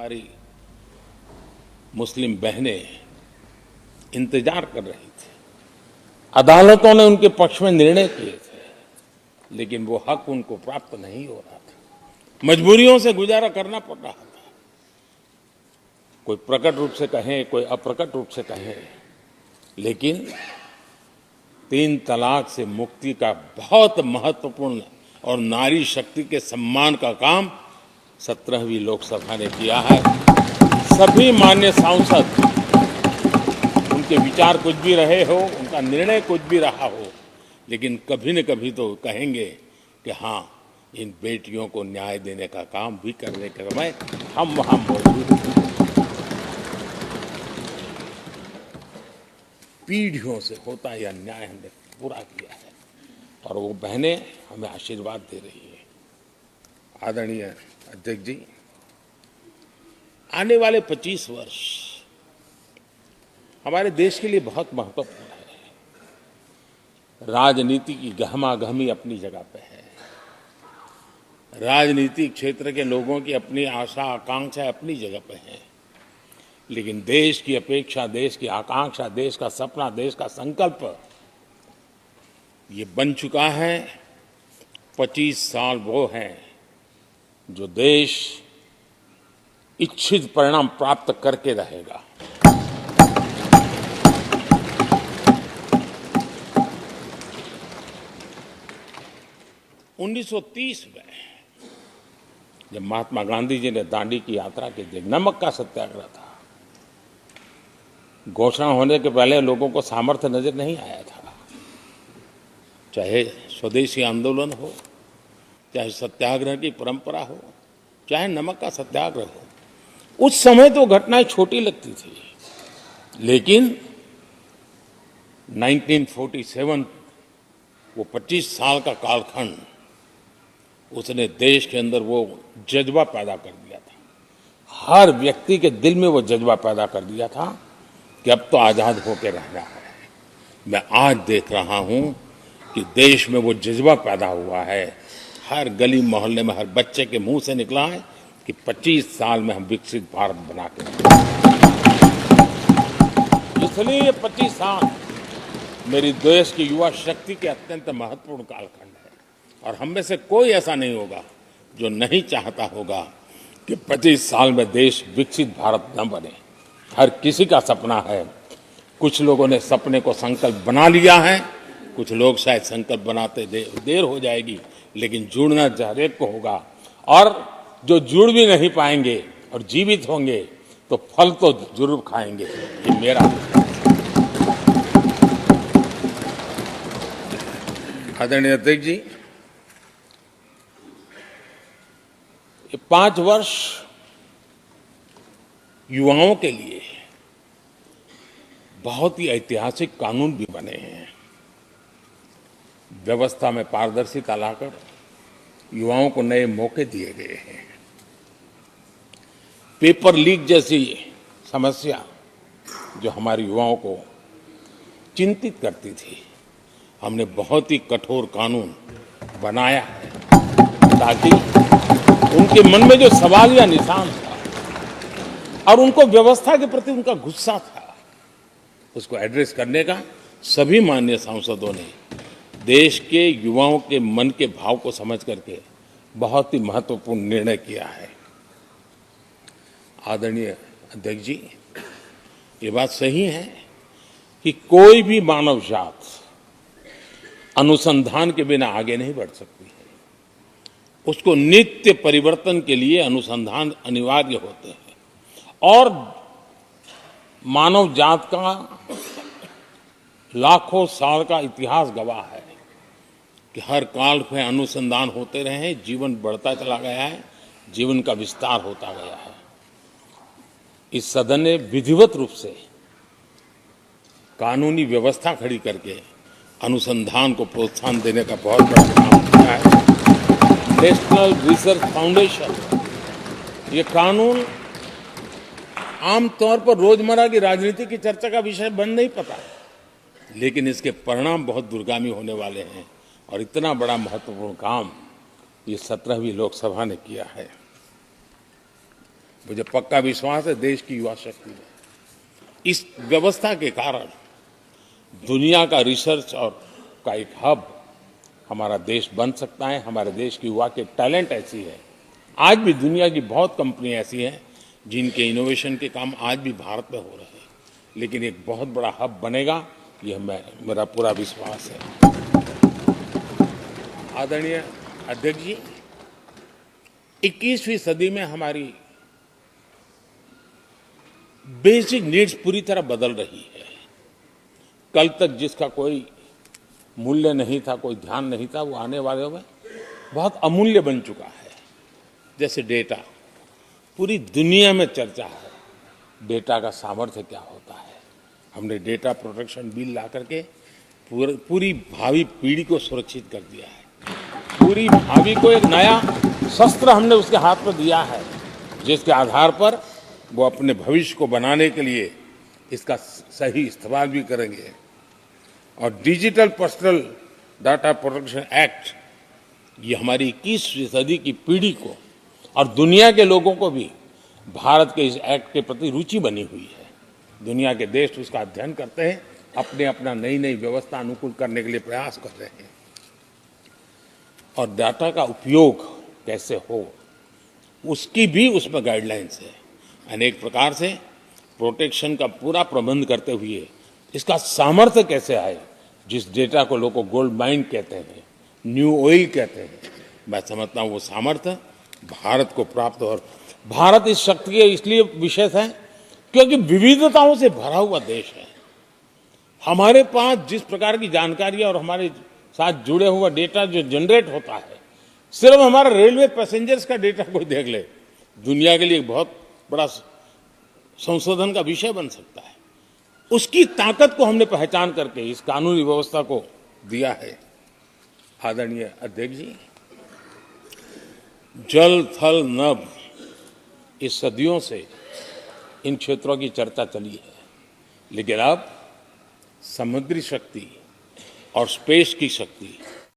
हमारी मुस्लिम बहनें इंतजार कर रही थी। अदालतों ने उनके पक्ष में निर्णय किए थे, लेकिन वो हक उनको प्राप्त नहीं हो रहा था। मजबूरियों से गुजारा करना पड़ रहा था। कोई प्रकट रूप से कहें, कोई अप्रकट रूप से कहें, लेकिन 3 तलाक से मुक्ति का बहुत महत्वपूर्ण और नारी शक्ति के सम्मान का काम 17वीं लोकसभा ने किया है। सभी मान्य सांसद, उनके विचार कुछ भी रहे हो, उनका निर्णय कुछ भी रहा हो, लेकिन कभी न कभी तो कहेंगे कि हाँ, इन बेटियों को न्याय देने का काम भी करने के समय हम वहां मौजूद हैं। पीढ़ियों से होता यह न्याय हमने पूरा किया है और वो बहनें हमें आशीर्वाद दे रही है। आदरणीय अध्यक्ष जी, आने वाले 25 वर्ष हमारे देश के लिए बहुत महत्वपूर्ण है। राजनीति की गहमागहमी अपनी जगह पे है। राजनीतिक क्षेत्र के लोगों की अपनी आशा आकांक्षा अपनी जगह पे है, लेकिन देश की अपेक्षा, देश की आकांक्षा, देश का सपना, देश का संकल्प ये बन चुका है। 25 साल वो हैं जो देश इच्छित परिणाम प्राप्त करके रहेगा। उन्नीस 1930 में जब महात्मा गांधी जी ने दांडी की यात्रा की थी, नमक का सत्याग्रह था। घोषणा होने के पहले लोगों को सामर्थ्य नजर नहीं आया था। चाहे स्वदेशी आंदोलन हो, चाहे सत्याग्रह की परंपरा हो, चाहे नमक का सत्याग्रह हो, उस समय तो घटनाएं छोटी लगती थी, लेकिन 1947 वो 25 साल का कालखंड, उसने देश के अंदर वो जज्बा पैदा कर दिया था। हर व्यक्ति के दिल में वो जज्बा पैदा कर दिया था कि अब तो आजाद होकर रहना है। मैं आज देख रहा हूं कि देश में वो जज्बा पैदा हुआ है। हर गली मोहल्ले में हर बच्चे के मुंह से निकला है कि 25 साल में हम विकसित भारत बना के इसलिए ये 25 साल मेरी देश की युवा शक्ति के अत्यंत महत्वपूर्ण कालखंड है। और हम में से कोई ऐसा नहीं होगा जो नहीं चाहता होगा कि 25 साल में देश विकसित भारत न बने। हर किसी का सपना है। कुछ लोगों ने सपने को संकल्प बना लिया है, कुछ लोग शायद संकल्प बनाते देर हो जाएगी, लेकिन जुड़ना हर एक को होगा। और जो जुड़ भी नहीं पाएंगे और जीवित होंगे तो फल तो जरूर खाएंगे। ये मेरा आदरणीय अध्यक्ष जी, ये 5 वर्ष युवाओं के लिए बहुत ही ऐतिहासिक कानून भी बने हैं। व्यवस्था में पारदर्शिता लाकर युवाओं को नए मौके दिए गए हैं। पेपर लीक जैसी समस्या जो हमारे युवाओं को चिंतित करती थी, हमने बहुत ही कठोर कानून बनाया है ताकि उनके मन में जो सवाल या निशान था और उनको व्यवस्था के प्रति उनका गुस्सा था, उसको एड्रेस करने का सभी माननीय सांसदों ने देश के युवाओं के मन के भाव को समझ करके बहुत ही महत्वपूर्ण निर्णय किया है। आदरणीय अध्यक्ष जी, ये बात सही है कि कोई भी मानव जात अनुसंधान के बिना आगे नहीं बढ़ सकती है। उसको नित्य परिवर्तन के लिए अनुसंधान अनिवार्य होते हैं। और मानव जात का लाखों साल का इतिहास गवाह है कि हर काल में अनुसंधान होते रहे, जीवन बढ़ता चला गया है, जीवन का विस्तार होता गया है। इस सदन ने विधिवत रूप से कानूनी व्यवस्था खड़ी करके अनुसंधान को प्रोत्साहन देने का बहुत बड़ा काम किया है। नेशनल रिसर्च फाउंडेशन, ये कानून आमतौर पर रोजमर्रा की राजनीति की चर्चा का विषय बन नहीं पता, लेकिन इसके परिणाम बहुत दूरगामी होने वाले हैं। और इतना बड़ा महत्वपूर्ण काम ये 17वीं लोकसभा ने किया है। मुझे पक्का विश्वास है देश की युवा शक्ति में इस व्यवस्था के कारण दुनिया का रिसर्च और का एक हब हमारा देश बन सकता है। हमारे देश की युवा के टैलेंट ऐसी है, आज भी दुनिया की बहुत कंपनियां ऐसी हैं जिनके इनोवेशन के काम आज भी भारत में हो रहे हैं, लेकिन एक बहुत बड़ा हब बनेगा, ये मेरा पूरा विश्वास है। आदरणीय अध्यक्ष जी, 21वीं सदी में हमारी बेसिक नीड्स पूरी तरह बदल रही है। कल तक जिसका कोई मूल्य नहीं था, कोई ध्यान नहीं था, वो आने वाले में बहुत अमूल्य बन चुका है। जैसे डेटा, पूरी दुनिया में चर्चा है डेटा का सामर्थ्य क्या होता है। हमने डेटा प्रोटेक्शन बिल ला करके पूरी भावी पीढ़ी को सुरक्षित कर दिया है। पूरी भावी को एक नया शस्त्र हमने उसके हाथ में दिया है, जिसके आधार पर वो अपने भविष्य को बनाने के लिए इसका सही इस्तेमाल भी करेंगे। और digital personal data protection act, ये हमारी 21वीं सदी की पीढ़ी को और दुनिया के लोगों को भी भारत के इस एक्ट के प्रति रुचि बनी हुई है। दुनिया के देश उसका अध्ययन करते हैं, अपने अपना नई नई व्यवस्था अनुकूल करने के लिए प्रयास कर रहे हैं। और डाटा का उपयोग कैसे हो, उसकी भी उसमें गाइडलाइंस है। अनेक प्रकार से प्रोटेक्शन का पूरा प्रबंध करते हुए इसका सामर्थ्य कैसे आए, जिस डेटा को लोग गोल्ड माइन कहते हैं, न्यू ऑयल कहते हैं, मैं समझता हूँ वो सामर्थ्य भारत को प्राप्त हो। और भारत इस शक्ति के इसलिए विशेष है क्योंकि विविधताओं से भरा हुआ देश है। हमारे पास जिस प्रकार की जानकारी और हमारे साथ जुड़े हुआ डेटा जो जनरेट होता है, सिर्फ हमारा रेलवे पैसेंजर्स का डेटा कोई देख ले, दुनिया के लिए बहुत बड़ा संशोधन का विषय बन सकता है। उसकी ताकत को हमने पहचान करके इस कानूनी व्यवस्था को दिया है। आदरणीय अध्यक्ष जी, जल थल नभ, इस सदियों से इन क्षेत्रों की चर्चा चली है, लेकिन अब समुद्री शक्ति और स्पेस की शक्ति